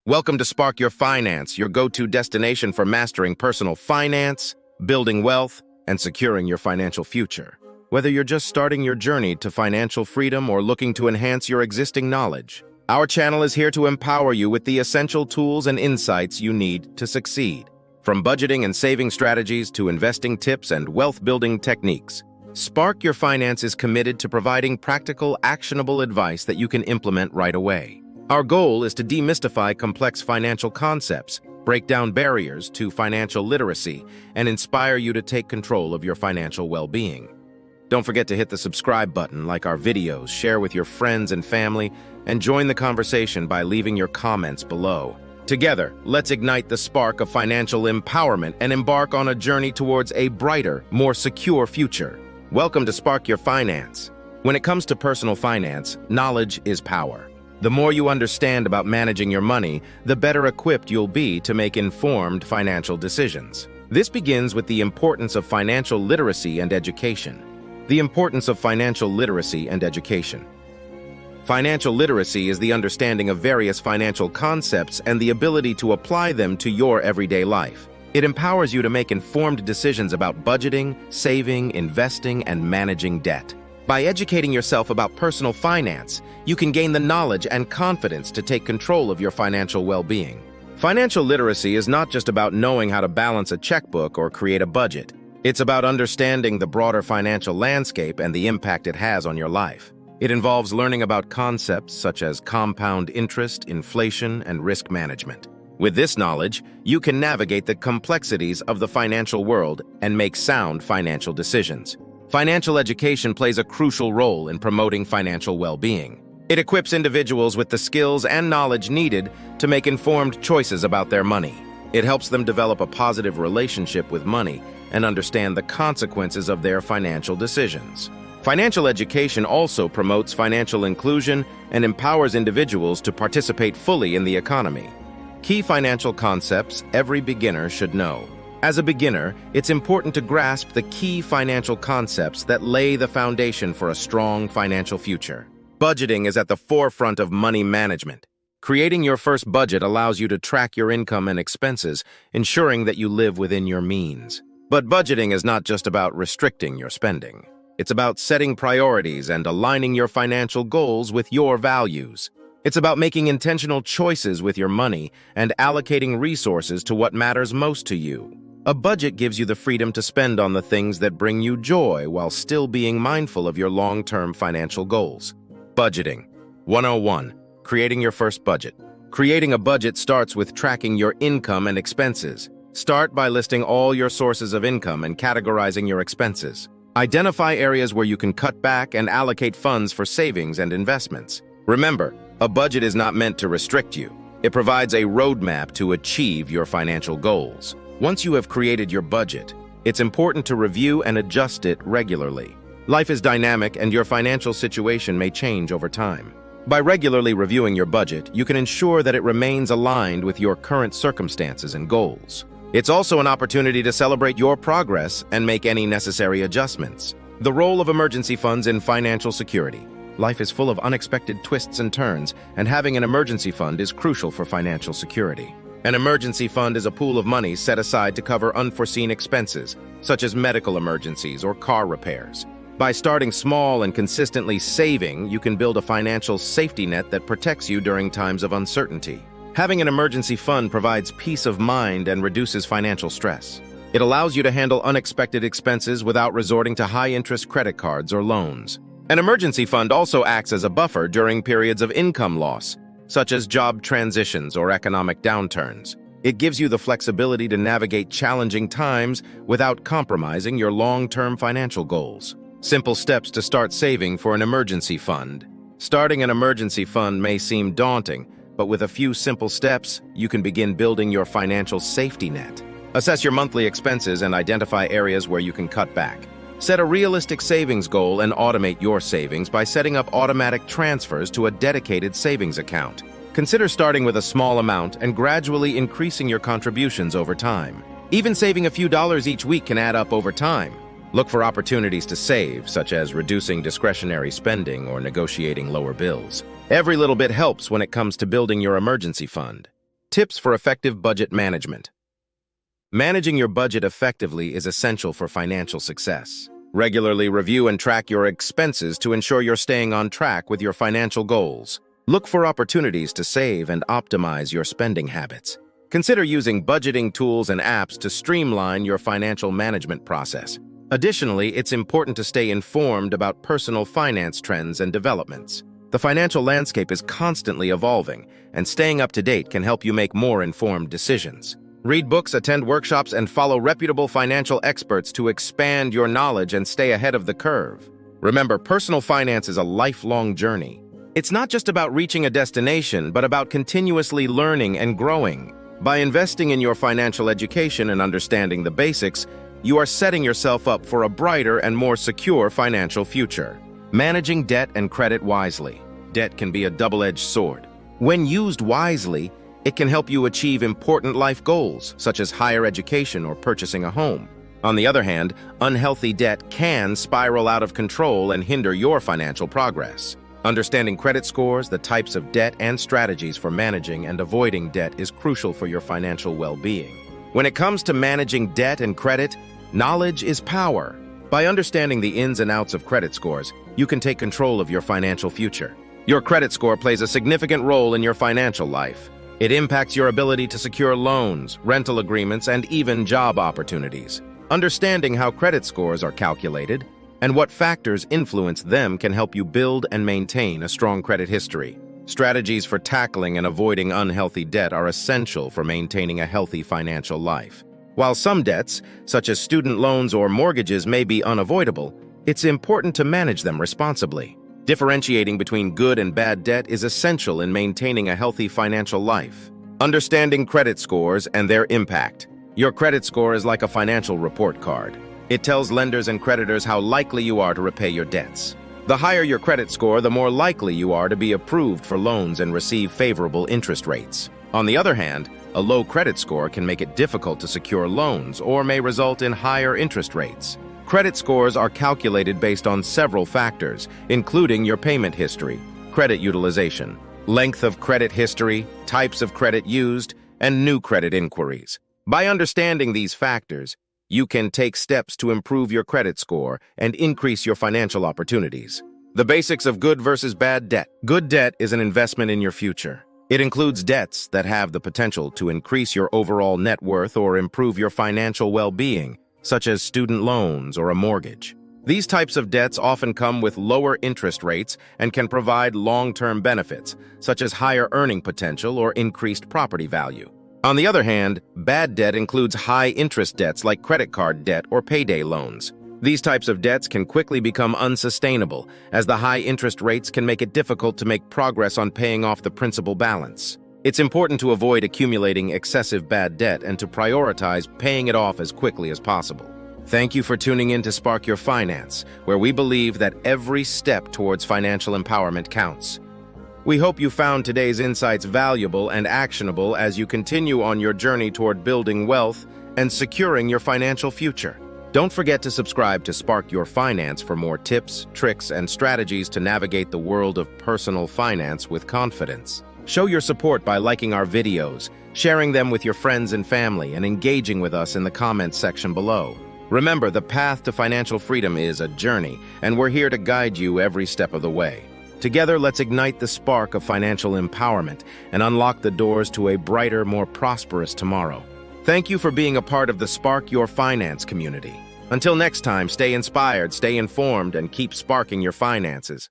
Welcome to Spark Your Finance, your go-to destination for mastering personal finance, building wealth, and securing your financial future. Whether you're just starting your journey to financial freedom or looking to enhance your existing knowledge, our channel is here to empower you with the essential tools and insights you need to succeed. From budgeting and saving strategies to investing tips and wealth-building techniques, Spark Your Finance is committed to providing practical, actionable advice that you can implement right away. Our goal is to demystify complex financial concepts, break down barriers to financial literacy, and inspire you to take control of your financial well-being. Don't forget to hit the subscribe button, like our videos, share with your friends and family, and join the conversation by leaving your comments below. Together, let's ignite the spark of financial empowerment and embark on a journey towards a brighter, more secure future. Welcome to Spark Your Finance. When it comes to personal finance, knowledge is power. The more you understand about managing your money, the better equipped you'll be to make informed financial decisions. This begins with the importance of financial literacy and education. The importance of financial literacy and education. Financial literacy is the understanding of various financial concepts and the ability to apply them to your everyday life. It empowers you to make informed decisions about budgeting, saving, investing, and managing debt. By educating yourself about personal finance, you can gain the knowledge and confidence to take control of your financial well-being. Financial literacy is not just about knowing how to balance a checkbook or create a budget. It's about understanding the broader financial landscape and the impact it has on your life. It involves learning about concepts such as compound interest, inflation, and risk management. With this knowledge, you can navigate the complexities of the financial world and make sound financial decisions. Financial education plays a crucial role in promoting financial well-being. It equips individuals with the skills and knowledge needed to make informed choices about their money. It helps them develop a positive relationship with money and understand the consequences of their financial decisions. Financial education also promotes financial inclusion and empowers individuals to participate fully in the economy. Key financial concepts every beginner should know. As a beginner, it's important to grasp the key financial concepts that lay the foundation for a strong financial future. Budgeting is at the forefront of money management. Creating your first budget allows you to track your income and expenses, ensuring that you live within your means. But budgeting is not just about restricting your spending. It's about setting priorities and aligning your financial goals with your values. It's about making intentional choices with your money and allocating resources to what matters most to you. A budget gives you the freedom to spend on the things that bring you joy while still being mindful of your long-term financial goals. Budgeting. 101. Creating your first budget. Creating a budget starts with tracking your income and expenses. Start by listing all your sources of income and categorizing your expenses. Identify areas where you can cut back and allocate funds for savings and investments. Remember, a budget is not meant to restrict you. It provides a roadmap to achieve your financial goals. Once you have created your budget, it's important to review and adjust it regularly. Life is dynamic and your financial situation may change over time. By regularly reviewing your budget, you can ensure that it remains aligned with your current circumstances and goals. It's also an opportunity to celebrate your progress and make any necessary adjustments. The role of emergency funds in financial security. Life is full of unexpected twists and turns, and having an emergency fund is crucial for financial security. An emergency fund is a pool of money set aside to cover unforeseen expenses, such as medical emergencies or car repairs. By starting small and consistently saving, you can build a financial safety net that protects you during times of uncertainty. Having an emergency fund provides peace of mind and reduces financial stress. It allows you to handle unexpected expenses without resorting to high-interest credit cards or loans. An emergency fund also acts as a buffer during periods of income loss, such as job transitions or economic downturns. It gives you the flexibility to navigate challenging times without compromising your long-term financial goals. Simple steps to start saving for an emergency fund. Starting an emergency fund may seem daunting, but with a few simple steps, you can begin building your financial safety net. Assess your monthly expenses and identify areas where you can cut back. Set a realistic savings goal and automate your savings by setting up automatic transfers to a dedicated savings account. Consider starting with a small amount and gradually increasing your contributions over time. Even saving a few dollars each week can add up over time. Look for opportunities to save, such as reducing discretionary spending or negotiating lower bills. Every little bit helps when it comes to building your emergency fund. Tips for effective budget management. Managing your budget effectively is essential for financial success. Regularly review and track your expenses to ensure you're staying on track with your financial goals. Look for opportunities to save and optimize your spending habits. Consider using budgeting tools and apps to streamline your financial management process. Additionally, it's important to stay informed about personal finance trends and developments. The financial landscape is constantly evolving, and staying up to date can help you make more informed decisions. Read books, attend workshops, and follow reputable financial experts to expand your knowledge and stay ahead of the curve. Remember, personal finance is a lifelong journey. It's not just about reaching a destination, but about continuously learning and growing. By investing in your financial education and understanding the basics, you are setting yourself up for a brighter and more secure financial future. Managing debt and credit wisely. Debt can be a double-edged sword. When used wisely, it can help you achieve important life goals, such as higher education or purchasing a home. On the other hand, unhealthy debt can spiral out of control and hinder your financial progress. Understanding credit scores, the types of debt, and strategies for managing and avoiding debt is crucial for your financial well-being. When it comes to managing debt and credit, knowledge is power. By understanding the ins and outs of credit scores, you can take control of your financial future. Your credit score plays a significant role in your financial life. It impacts your ability to secure loans, rental agreements, and even job opportunities. Understanding how credit scores are calculated and what factors influence them can help you build and maintain a strong credit history. Strategies for tackling and avoiding unhealthy debt are essential for maintaining a healthy financial life. While some debts, such as student loans or mortgages, may be unavoidable, it's important to manage them responsibly. Differentiating between good and bad debt is essential in maintaining a healthy financial life. Understanding credit scores and their impact. Your credit score is like a financial report card. It tells lenders and creditors how likely you are to repay your debts. The higher your credit score, the more likely you are to be approved for loans and receive favorable interest rates. On the other hand, a low credit score can make it difficult to secure loans or may result in higher interest rates. Credit scores are calculated based on several factors, including your payment history, credit utilization, length of credit history, types of credit used, and new credit inquiries. By understanding these factors, you can take steps to improve your credit score and increase your financial opportunities. The basics of good versus bad debt. Good debt is an investment in your future. It includes debts that have the potential to increase your overall net worth or improve your financial well-being, such as student loans or a mortgage. These types of debts often come with lower interest rates and can provide long-term benefits, such as higher earning potential or increased property value. On the other hand, bad debt includes high-interest debts like credit card debt or payday loans. These types of debts can quickly become unsustainable, as the high interest rates can make it difficult to make progress on paying off the principal balance. It's important to avoid accumulating excessive bad debt and to prioritize paying it off as quickly as possible. Thank you for tuning in to Spark Your Finance, where we believe that every step towards financial empowerment counts. We hope you found today's insights valuable and actionable as you continue on your journey toward building wealth and securing your financial future. Don't forget to subscribe to Spark Your Finance for more tips, tricks, and strategies to navigate the world of personal finance with confidence. Show your support by liking our videos, sharing them with your friends and family, and engaging with us in the comments section below. Remember, the path to financial freedom is a journey, and we're here to guide you every step of the way. Together, let's ignite the spark of financial empowerment and unlock the doors to a brighter, more prosperous tomorrow. Thank you for being a part of the Spark Your Finance community. Until next time, stay inspired, stay informed, and keep sparking your finances.